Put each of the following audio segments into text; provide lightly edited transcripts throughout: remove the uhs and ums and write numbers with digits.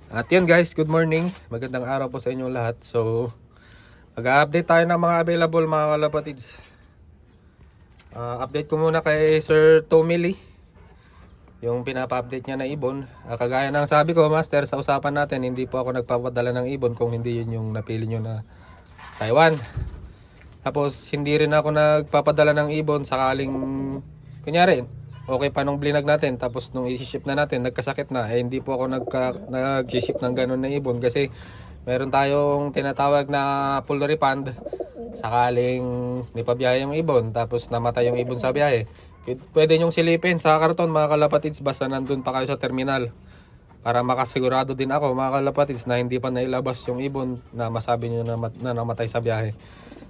At yun guys, good morning. Magandang araw po sa inyong lahat. So, mag-update tayo ng mga available mga kalapatids. Update ko muna kay Sir Tommy Lee. Yung pinapa-update niya na ibon. Kagaya ng sabi ko, Master, sa usapan natin, hindi po ako nagpapadala ng ibon kung hindi yun yung napili nyo na Taiwan. Tapos, hindi rin ako nagpapadala ng ibon sakaling, kunyari, okay pa nung blinag natin, tapos nung i-ship na natin nagkasakit na, hindi po ako nag-ship ng ganun na ibon kasi meron tayong tinatawag na full refund sakaling nipabiyahe yung ibon tapos namatay yung ibon sa biyahe. Pwede nyong silipin sa karton mga kalapatids basta nandun pa kayo sa terminal para makasigurado din ako mga kalapatids na hindi pa nailabas yung ibon na masabi nyo na namatay sa biyahe.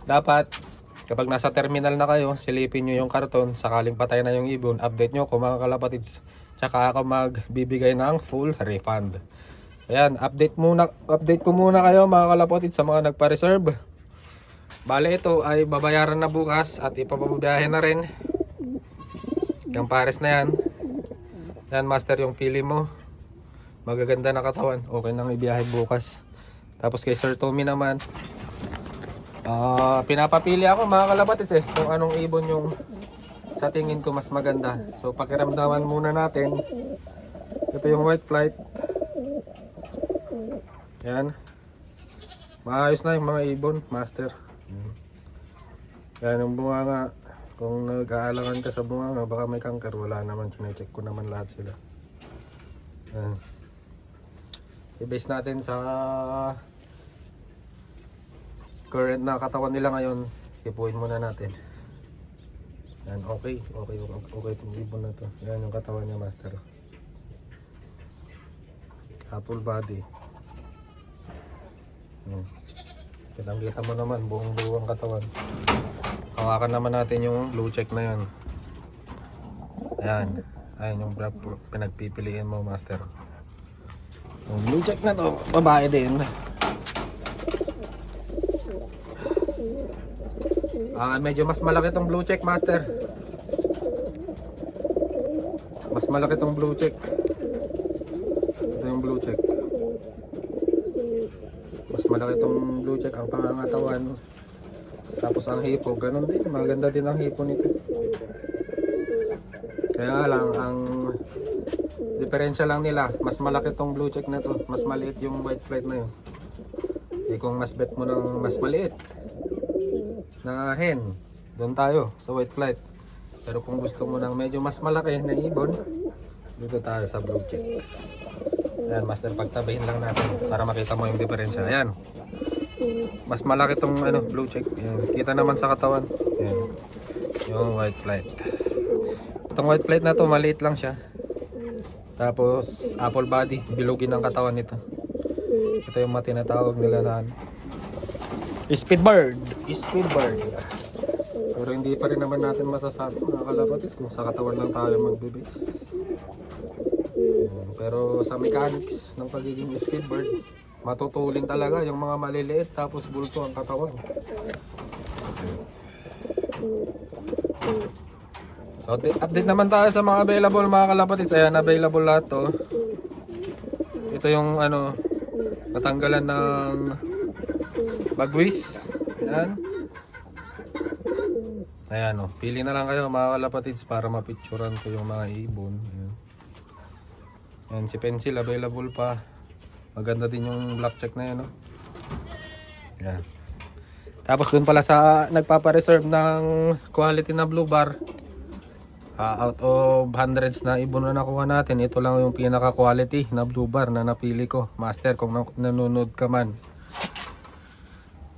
Dapat kapag nasa terminal na kayo, silipin nyo yung karton, sakaling patay na yung ibon, update nyo ko mga kalapatids. Tsaka ako magbibigay ng full refund. Ayan, update ko muna kayo mga kalapatids sa mga nagpa-reserve. Bale ito ay babayaran na bukas at ipapabiyahe na rin. Yung pares na yan. Yan Master yung pili mo. Magaganda na katawan, okay nang ibiyahe bukas. Tapos kay Sir Tommy naman, pinapapili ako mga kalapatids kung anong ibon yung sa tingin ko mas maganda. So pakiramdaman muna natin. Ito yung white flight. Yan. Maayos na yung mga ibon, Master. Yan yung bunganga. Kung nag-aalangan ka sa bunganga, baka may kanker. Wala naman, chinecheck ko naman lahat sila. Yan. I-base natin sa current na katawan nila ngayon, hipuin muna natin. Yan, okay itong ibon na to. Yan yung katawan niya, Master. Apple body. Kitang-kita mo naman, buong-buo ang katawan. Hawakan naman natin yung blue check na yan. Ayan. Ayan yung pinagpipiliin mo, Master. Yung blue check na to, babae din. Medyo mas malaki tong blue check, Master. Mas malaki tong blue check. Ito yung blue check. Mas malaki tong blue check ang pangangatawan. Tapos ang hipo, ganun din. Maganda din ang hipo nito. Kaya lang, ang diferensya lang nila, mas malaki tong blue check na to. Mas maliit yung white flight na yun. Kung mas bet mo ng mas maliit na hen, doon tayo sa white flight. Pero kung gusto mo ng medyo mas malaki na ibon, dito tayo sa blue check. Ayan, Master, pagtabihin lang natin para makita mo yung diferensya. Ayan, mas malaki tong blue check. Ayan, kita naman sa katawan. Ayan, yung white flight. Itong white flight na to, maliit lang siya. Tapos apple body, bilugin ang katawan nito. Ito yung tinatawag nila na Speedbird. Pero hindi pa rin naman natin masasabi mga kalapatids kung sa katawan lang tayo magbibase. Pero sa mechanics ng pagiging speedbird, matutulin talaga yung mga maliliit tapos bulto ang katawan. So update naman tayo sa mga available mga kalapatids. Ayan, available lahat to. Ito yung natanggalan ng bagwis. Ayan. Ayan pili na lang kayo mga kalapatids para mapicturan ko yung mga ibon. Ayan. Ayan, si pencil available pa. Maganda din yung black check na yan. Ayan. Tapos dun pala sa nagpapa-reserve ng quality na blue bar, out of hundreds na ibon na nakuha natin, ito lang yung pinaka quality na blue bar na napili ko, Master. Kung nanonood ka man,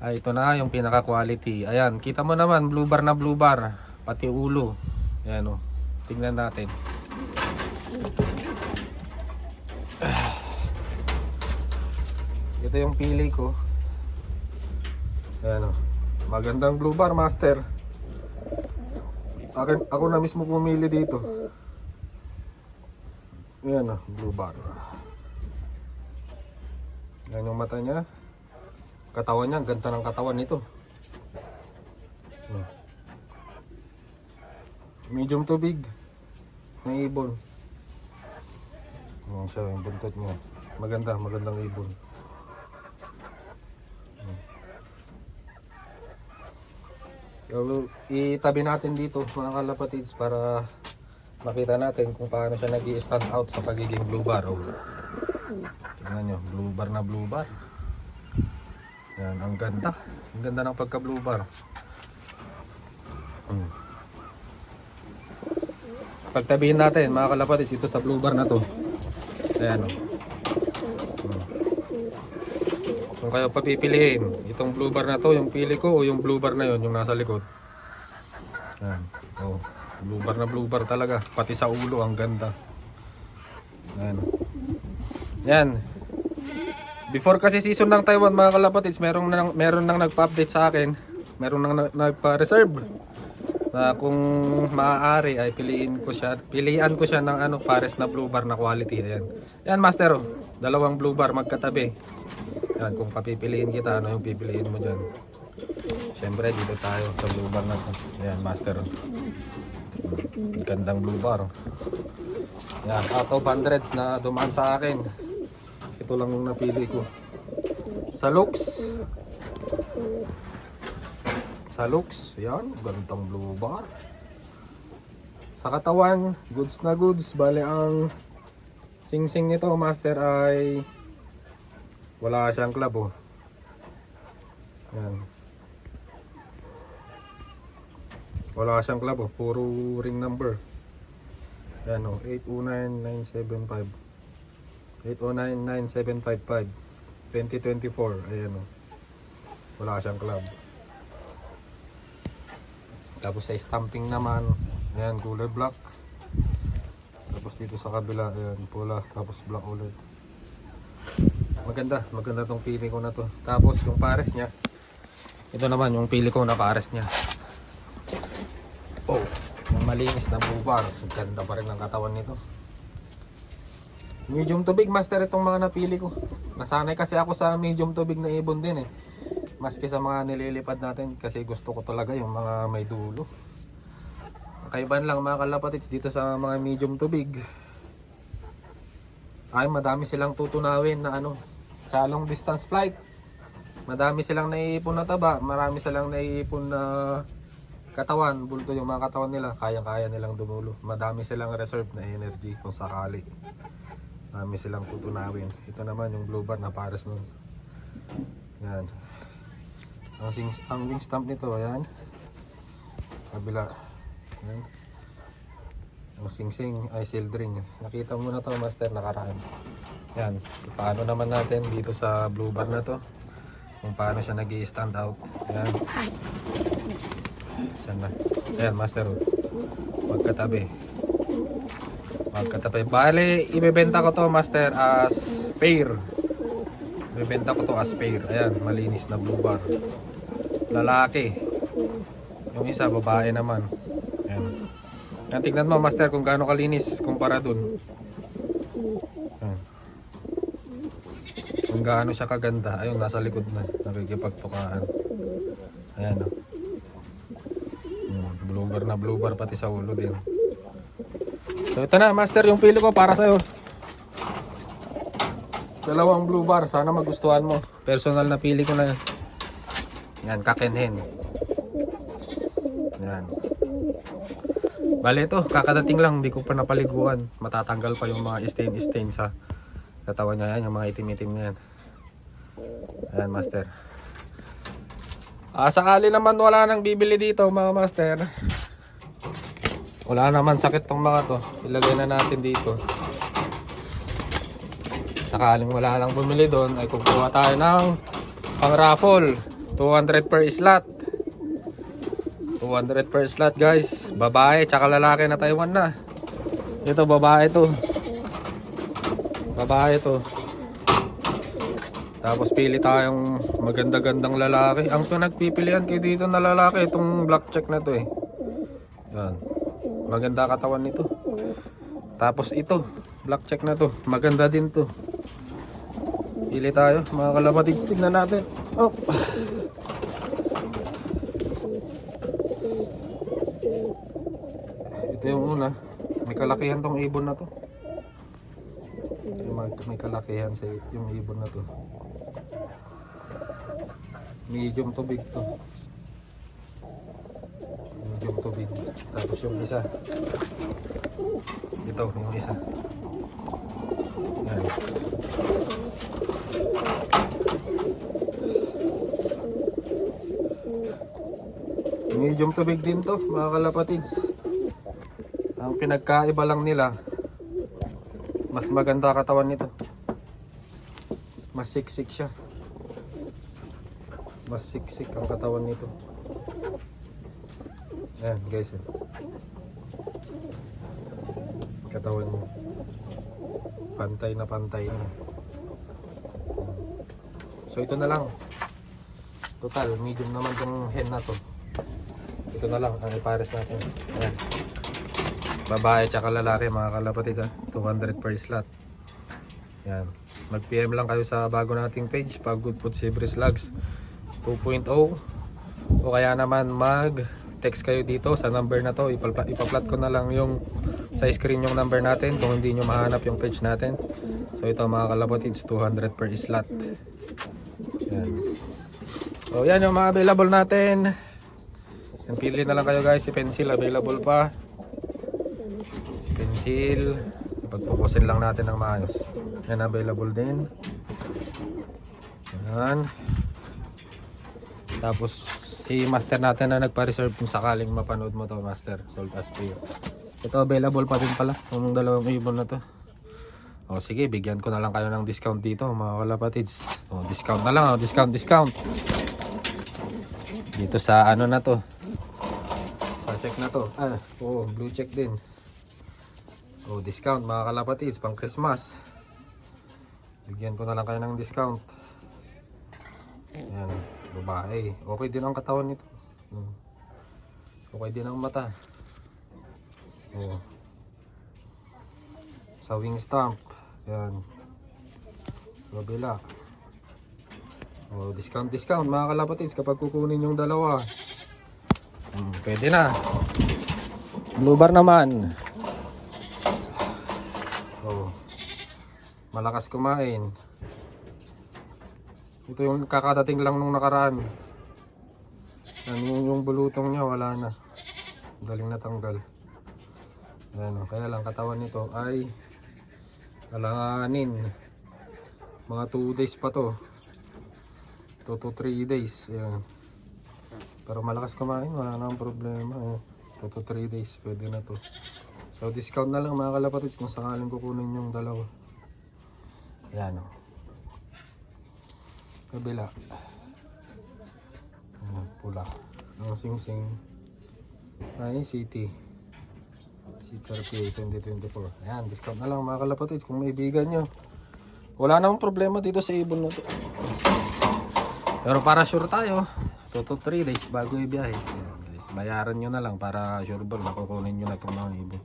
ito na yung pinaka quality. Ayan, kita mo naman, blue bar na blue bar, pati ulo. Ayan tingnan natin. Ito yung pili ko. Ayan magandang blue bar, Master. Ako na mismo pumili dito. Ayan blue bar. Ayan yung mata niya. Katawan niya, ganda ng katawan nito. Medium to big na ibon. Ayan siya, yung buntot niya. magandang ibon. So, itabi natin dito mga kalapatids para makita natin kung paano siya nag-i-stand out sa pagiging blue bar. Oh. Tingnan nyo, blue bar. Yan, ang ganda. Ang ganda ng pagka blue bar. Pagtabihin natin mga kalapatids ito sa blue bar na to. Ayan oh. Kung kayo papipiliin, itong blue bar na to, yung pili ko o yung blue bar na yon, yung nasa likod. Yan. Oh, blue bar talaga, pati sa ulo ang ganda. Yan. Yan. Before kasi season ng Taiwan mga kalapatids, meron nang nagpa-update sa akin. Meron nang nagpa-reserve na kung maaari ay pilian ko siya ng ano pares na blue bar na quality. Ayan. Yan master, oh. Dalawang blue bar magkatabi. Yan, kung papipiliin kita, ano yung pipiliin mo dyan? Siyempre, dito tayo sa blue bar na to. Ayan, master. Gandang blue bar. Yan, out of hundreds na dumaan sa akin. Ito lang yung napili ko. Sa looks. Yan, gandang blue bar. Sa katawan, goods na goods. Bale, ang sing-sing nito, master, ay wala siyang club, oh. Yan. Wala siyang club, oh. Puro ring number. Yan, oh. 809975. 809955. 2024. Ayan, oh. Wala siyang club. Tapos sa stamping naman, ayan, kulay black. Tapos dito sa kabila, ayan, pula. Tapos black ulit. Maganda tong pili ko na to. Tapos yung pares niya, ito naman yung pili ko na pares niya. Oh, yung malinis na blue bar. Ganda pa rin ang katawan nito. Medium to big master itong mga napili ko. Nasanay kasi ako sa medium to big na ibon din eh. Maski sa mga nililipad natin kasi gusto ko talaga yung mga may dulo. Kaiban lang mga kalapatids dito sa mga medium to big. Ay madami silang tutunawin na ano sa long distance flight. Madami silang naiipon na taba, marami silang naiipon na katawan, bulto yung mga katawan nila, kaya-kaya nilang dumulo. Madami silang reserve na energy kung sakali. Marami silang tutunawin. Ito naman yung blue bar na pares nun. Yan. Ang wing stamp nito, ayan. Kabila. Ayan. Ang sing-sing ay sealed ring. Nakita mo na to master, nakaraan. Yan. Paano naman natin dito sa blue bar na to? Kung paano siya nag-i-stand out. Ayan. Saan na? Ayan master. Magkatabi. Bale, ibebenta ko to master as pair. Ibebenta ko to as pair. Ayan, malinis na blue bar. Lalaki. Yung isa, babae naman. Ayan. Yan, tignan mo master kung gaano kalinis kumpara dun. Ayan. Kung gaano siya kaganda. Ayun, nasa likod na. Nakikipagtukaan. Ayan o. Blue bar pati sa ulo din. So ito na master yung pili ko para sa'yo. Dalawang blue bar. Sana magustuhan mo. Personal na pili ko na yan. Yan, kakenhen. Yan. Bale ito, kakadating lang, hindi ko pa napaliguan. Matatanggal pa yung mga stain sa katawan niya yan, yung mga itim-itim na yan. Ayan master. Sakali naman wala nang bibili dito mga master. Wala naman sakit tong mga to. Ilagay na natin dito. Sakaling wala lang bumili doon, ay kukuha tayo ng pang raffle. 200 per slot. 200 per slot guys. Babae tsaka lalaki na Taiwan na. Ito babae to. Babae to. Tapos pili tayong maganda-gandang lalaki. Ang pinagpipilian ko dito na lalaki itong black check na to eh. Yan. Maganda katawan nito. Tapos ito, black check na to. Maganda din to. Pili tayo mga kalapatids. Tignan natin. Oh. Ito yung una. May kalakihan tong ibon na to. Ito yung may kalakihan sa yung ibon na to. Medium to big to. Medium to big. Tapos yung isa. Ito, yung isa. Yan. Medium to big din to, mga kalapatids. Ang pinagkaiba lang nila, mas maganda katawan nito. Mas siksik siya. Mas siksik ang katawan nito. Ayan guys. Katawan mo. Pantay na pantay na. So ito na lang. Total, medium naman tong hen na to. Ito na lang ang ipares natin. Ayan. Babae tsaka lalaki mga kalapatid ha. 200 per slot. Yan. Mag PM lang kayo sa bago nating page, Pagod Food Savory Slugs 2.0, o kaya naman mag text kayo dito sa number na to. Ipa-plot ko na lang yung sa screen yung number natin kung hindi nyo mahanap yung page natin. So ito mga kalapatids, 200 per slot. Yan. So yan yung mga available natin. Yan, pili na lang kayo guys. Si pencil available pa. Si pencil, ipagpupusin lang natin ng maayos. Yan available din. Yan. Tapos si master natin na nagpa-reserve kung sakaling mapanood mo to, master, sold as per. Ito available pa din pala yung dalawang ibon na to. O sige, bigyan ko na lang kayo ng discount dito mga kalapatids. O discount na lang, discount. Dito sa ano na to. Sa check na to. Blue check din. O discount mga kalapatids pang Christmas. Bigyan ko na lang kayo ng discount. Ayan, babae. Okay din ang katawan nito. Okay din ang mata. Sa wing stamp. Ayan. Sa kabila. Discount mga kalapatids kapag kukunin yung dalawa. Pwede na. Blue bar naman. Malakas kumain. Ito yung kakadating lang nung nakaraan. Yung bulutong niya wala na. Daling natanggal. Ayan, kaya lang katawan nito ay alanganin. Mga 2 days pa to. 2 to 3 days. Ayan. Pero malakas kumain, wala nang problema. 2 to 3 days pwede na to. So discount na lang mga kalapatids kung sakaling kukunin yung dalawa. Ayan o. Kabila. Ayan, pula. Ang sing-sing. Ay, City. CTRPA 2024. Ayan, discount na lang mga kalapatids kung maibigan nyo. Wala namang problema dito sa ibon na to. Pero para sure tayo, 2 to 3 days bago ibiyahe. Ayan, guys, bayaran nyo na lang para sure ball makukunin nyo na itong mga ibon.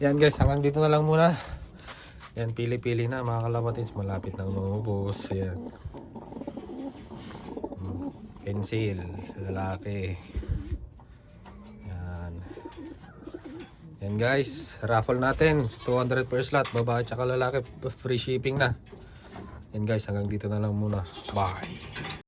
Ayan guys, hanggang dito na lang muna. Yan, pili-pili na mga kalapatids, malapit nang maubos. Yan. Pencil, lalaki. Yan. Yan guys, raffle natin. 200 per slot, babae tsaka lalaki, free shipping na. Yan guys, hanggang dito na lang muna. Bye!